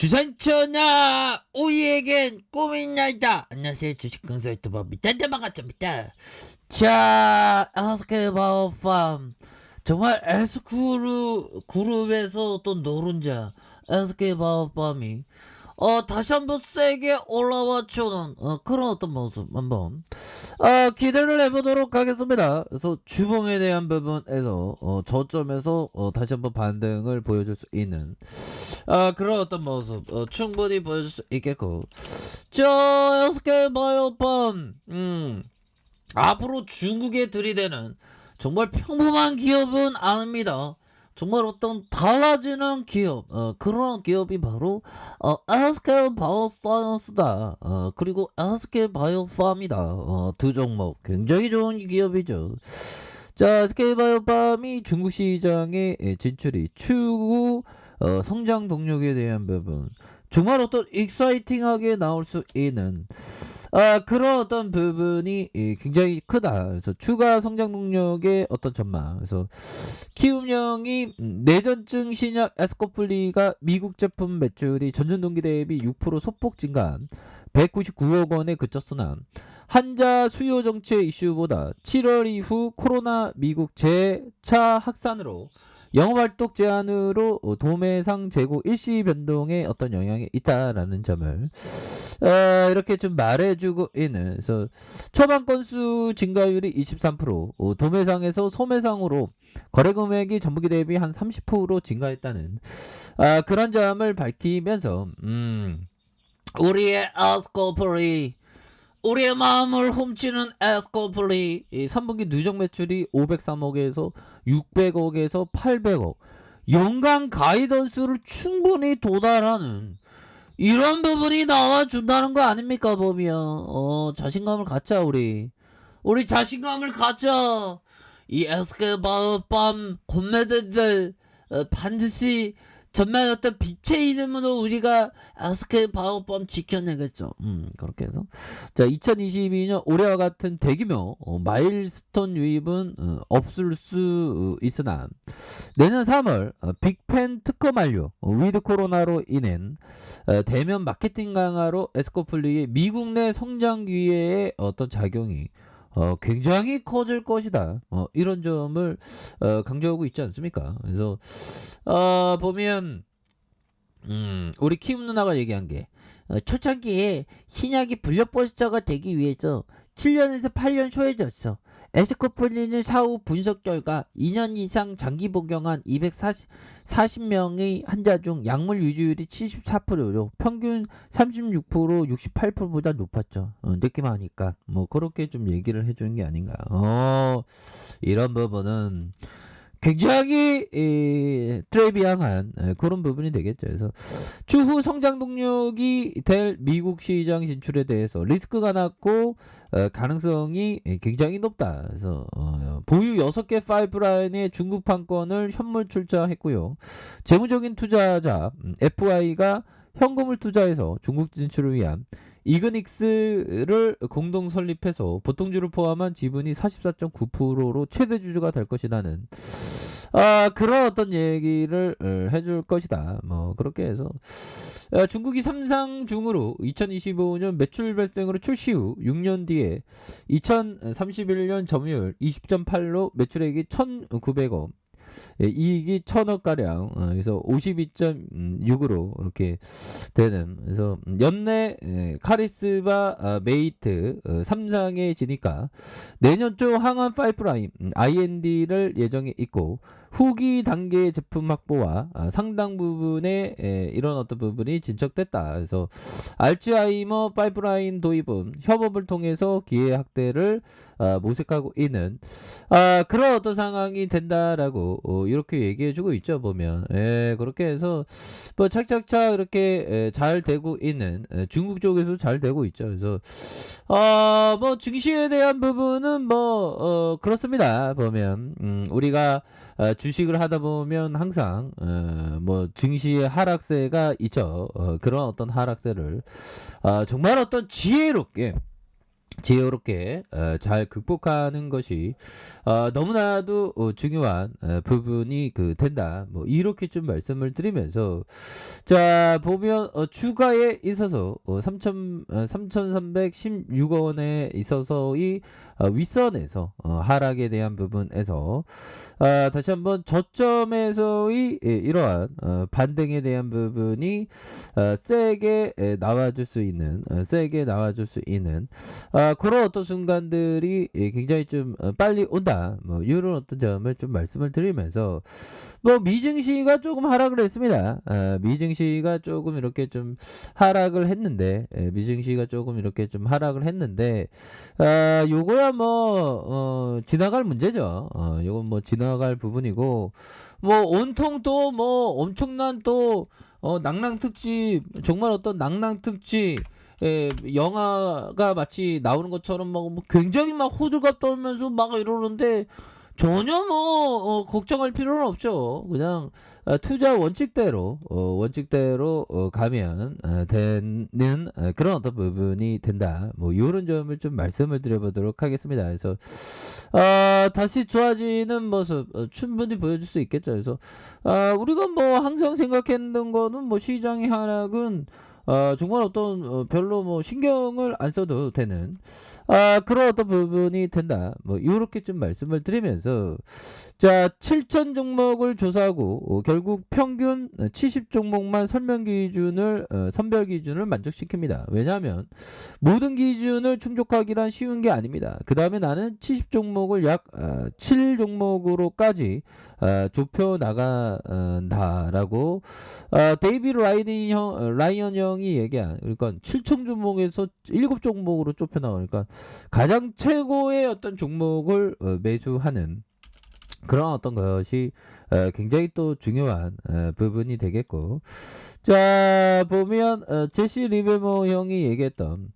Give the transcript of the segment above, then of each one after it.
주산천하 우리에겐 꿈이 있나이다. 안녕하세요, 주식강사 유튜버 미탄대 반갑습니다. 자, 에스케이바오팜 정말 그룹에서 어떤 노른자 에스케이바오팜이 다시 한번 세게 올라와주는 그런 어떤 모습 한번 기대를 해보도록 하겠습니다. 그래서 주봉에 대한 부분에서 저점에서 다시 한번 반등을 보여줄 수 있는 그런 어떤 모습 충분히 보여줄 수 있겠고, 저 SK바이오팜 앞으로 중국에 들이대는 정말 평범한 기업은 아닙니다. 정말 어떤 달라지는 기업, 그런 기업이 바로 SK 바이오사이언스다. 그리고 SK 바이오팜이다. 두 종목 굉장히 좋은 기업이죠. 자, SK 바이오팜이 중국 시장에 진출이 추후 성장 동력에 대한 부분, 정말 어떤 익사이팅하게 나올 수 있는 그런 어떤 부분이 굉장히 크다. 그래서 추가 성장 동력의 어떤 전망. 그래서 키움령이 내전증 신약 에스코플리가 미국 제품 매출이 전년 동기 대비 6% 소폭 증가한 199억 원에 그쳤으나 한자 수요 정체 이슈보다 7월 이후 코로나 미국 재차 확산으로 영업활동 제한으로 도매상 재고 일시 변동에 어떤 영향이 있다라는 점을 이렇게 좀 말해주고 있는. 그래서 초반 건수 증가율이 23%, 도매상에서 소매상으로 거래 금액이 전분기 대비 한 30% 증가했다는 그런 점을 밝히면서 우리의 에스코플리, 우리의 마음을 훔치는 에스코플리 3분기 누적 매출이 503억에서 600억에서 800억, 연간 가이던스를 충분히 도달하는 이런 부분이 나와준다는 거 아닙니까? 보면 자신감을 갖자. 우리 자신감을 갖자. 이 에스케바밤 곰매들 반드시 전면 어떤 빛의 이름으로 우리가 에스케바밤 지켜내겠죠. 그렇게 해서 자, 2022년 올해와 같은 대규모 마일스톤 유입은 없을 수 있으나 내년 3월 빅펜 특허 만료, 위드 코로나로 인한 대면 마케팅 강화로 에스코플리의 미국 내 성장 기회의 어떤 작용이 굉장히 커질 것이다. 이런 점을 강조하고 있지 않습니까? 그래서 보면 우리 키움 누나가 얘기한 게 초창기에 신약이 불협보수자가 되기 위해서 7년에서 8년 소요졌어. 에스코플리는 사후 분석 결과 2년 이상 장기 복용한 240명의 환자 중 약물 유지율이 74%로 평균 36%, 68%보다 높았죠. 느낌하니까 뭐 그렇게 좀 얘기를 해주는 게 아닌가. 이런 부분은 굉장히 트레비앙한 그런 부분이 되겠죠. 그래서 추후 성장 동력이 될 미국 시장 진출에 대해서 리스크가 낮고 가능성이 굉장히 높다. 그래서 보유 6개 파이프라인의 중국 판권을 현물 출자했고요. 재무적인 투자자 FI가 현금을 투자해서 중국 진출을 위한 이그닉스를 공동 설립해서 보통주를 포함한 지분이 44.9%로 최대 주주가 될 것이라는 그런 어떤 얘기를 해줄 것이다. 뭐 그렇게 해서 중국이 삼상중으로 2025년 매출 발생으로 출시 후 6년 뒤에 2031년 점유율 20.8로 매출액이 1,900억, 이익이 1,000억가량, 그래서 52.6으로 이렇게 되는. 그래서 연내 카리스마 메이트 3상에 지니까 내년 초 항원 파이프라인 IND를 예정에 있고, 후기 단계 제품 확보와 상당 부분의 이런 어떤 부분이 진척됐다. 그래서 알츠하이머 파이프라인 도입은 협업을 통해서 기회 확대를 모색하고 있는 그런 어떤 상황이 된다라고 이렇게 얘기해주고 있죠. 보면 그렇게 해서 뭐 착착착 이렇게 잘 되고 있는, 중국 쪽에서 잘 되고 있죠. 그래서 뭐 증시에 대한 부분은 뭐 그렇습니다. 보면 우리가 주식을 하다 보면 항상 뭐 증시의 하락세가 있죠. 그런 어떤 하락세를 정말 어떤 지혜롭게 지혜롭게 잘 극복하는 것이 너무나도 중요한 부분이 된다. 뭐 이렇게 좀 말씀을 드리면서 자 보면 주가에 있어서 3,316원에 있어서의 윗선에서 하락에 대한 부분에서 다시 한번 저점에서의 이러한 반등에 대한 부분이 세게 나와줄 수 있는 그런 어떤 순간들이 굉장히 좀 빨리 온다. 뭐 이런 어떤 점을 좀 말씀을 드리면서 뭐 미증시가 조금 하락을 했습니다. 미증시가 조금 이렇게 좀 하락을 했는데 미증시가 조금 이렇게 좀 하락을 했는데 요거야 뭐 지나갈 문제죠. 요건 뭐 지나갈 부분이고 뭐 온통 또 뭐 엄청난 또 낭랑 특집 정말 어떤 낭랑 특집 영화가 마치 나오는 것처럼 뭐 굉장히 막 호들갑 떨면서 막 이러는데 전혀 뭐 걱정할 필요는 없죠. 그냥 투자 원칙대로 가면 되는 그런 어떤 부분이 된다. 뭐 요런 점을 좀 말씀을 드려보도록 하겠습니다. 그래서 다시 좋아지는 모습 충분히 보여줄 수 있겠죠. 그래서 우리가 뭐 항상 생각했던 거는 뭐 시장의 하락은 정말 어떤 별로 뭐 신경을 안 써도 되는 그런 어떤 부분이 된다. 뭐 요렇게 좀 말씀을 드리면서 자 7천 종목을 조사하고 결국 평균 70 종목만 선별 기준을 만족시킵니다. 왜냐하면 모든 기준을 충족하기란 쉬운 게 아닙니다. 그 다음에 나는 70 종목을 약 7 종목으로까지 좁혀 나간다라고 데이비 라이언 형이 얘기한 그러니까 7천 종목에서 7종목으로 좁혀 나가니까 가장 최고의 어떤 종목을 매수하는 그런 어떤 것이 굉장히 또 중요한 부분이 되겠고 자 보면 제시 리베모 형이 얘기했던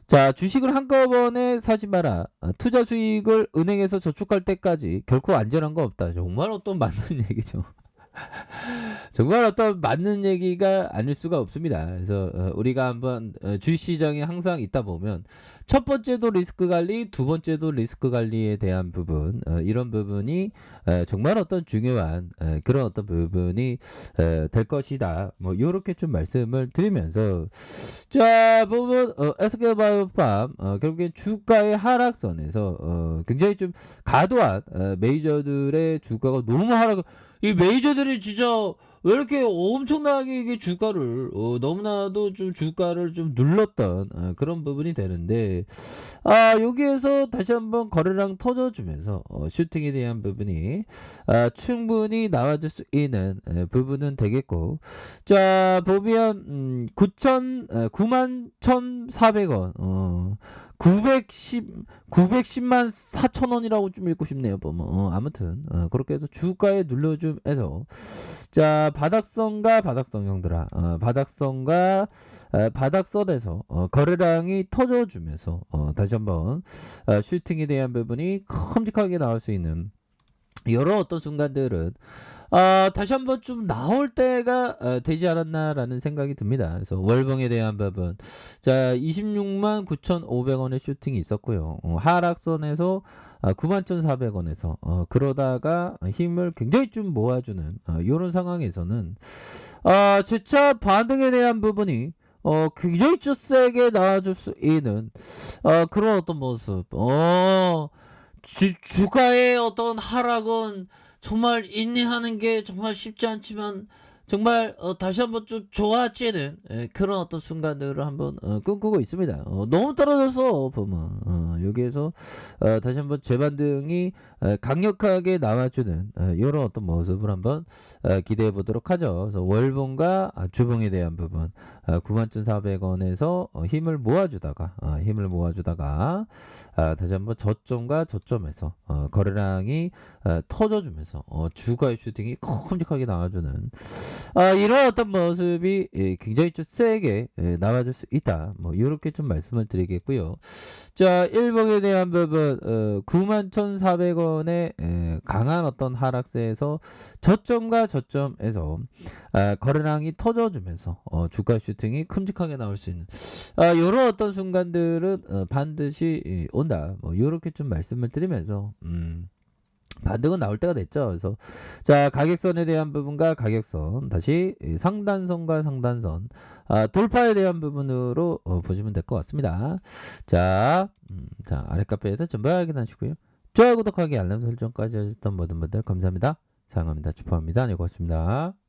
자 주식을 한꺼번에 사지 마라. 투자 수익을 은행에서 저축할 때까지 결코 안전한 거 없다. 정말 어떤 맞는 얘기죠. 정말 어떤 맞는 얘기가 아닐 수가 없습니다. 그래서 우리가 한번 주식시장에 항상 있다 보면 첫 번째도 리스크 관리, 두 번째도 리스크 관리에 대한 부분 이런 부분이 정말 어떤 중요한 그런 어떤 부분이 될 것이다. 뭐 이렇게 좀 말씀을 드리면서 자 보면 SK바이오팜 결국엔 주가의 하락선에서 굉장히 좀 과도한 메이저들의 주가가 너무 하락 이 메이저들이 진짜 왜 이렇게 엄청나게 이게 주가를 너무나도 좀 주가를 좀 눌렀던 그런 부분이 되는데 여기에서 다시 한번 거래량 터져주면서 슈팅에 대한 부분이 충분히 나와줄 수 있는 부분은 되겠고 자 보면 9만 1,400원 910만 4천원이라고 좀 읽고 싶네요. 보면 아무튼 그렇게 해서 주가에 눌러줌해서 자 바닥선과 바닥선 형들아 바닥선에서 거래량이 터져주면서 다시 한번 슈팅에 대한 부분이 큼직하게 나올 수 있는 여러 어떤 순간들은 다시 한번 좀 나올 때가 되지 않았나라는 생각이 듭니다. 그래서 월봉에 대한 부분 자 26만 9,500원의 슈팅이 있었고요. 하락선에서 91,400원에서 그러다가 힘을 굉장히 좀 모아주는 이런 상황에서는 주차 반등에 대한 부분이 굉장히 좀 세게 나와줄 수 있는 그런 어떤 모습 주가의 어떤 하락은 정말 인내하는 게 정말 쉽지 않지만 정말 다시 한번 좀 좋아지는 그런 어떤 순간들을 한번 꿈꾸고 있습니다. 너무 떨어져서 보면 여기에서 다시 한번 재반등이 강력하게 나와주는 이런 어떤 모습을 한번 기대해 보도록 하죠. 그래서 월봉과 주봉에 대한 부분 91,400원에서 힘을 모아주다가 다시 한번 저점과 저점에서 거래량이 터져주면서 주가의 슈팅이 큼직하게 나와주는 이런 어떤 모습이 굉장히 좀 세게 나와줄 수 있다. 뭐 요렇게 좀 말씀을 드리겠고요. 자, 일봉에 대한 부분 91,400원의 강한 어떤 하락세에서 저점과 저점에서 거래량이 터져주면서 주가 슈팅이 큼직하게 나올 수 있는 요런 어떤 순간들은 반드시 온다. 뭐 요렇게 좀 말씀을 드리면서 반등은 나올 때가 됐죠. 그래서 자, 가격선에 대한 부분과 가격선, 다시 상단선과 상단선 돌파에 대한 부분으로 보시면 될 것 같습니다. 자, 자, 아래 카페에서 전부 확인하시고요. 좋아요, 구독하기, 알람 설정까지 하셨던 모든 분들 감사합니다. 사랑합니다. 축복합니다. 네, 고맙습니다.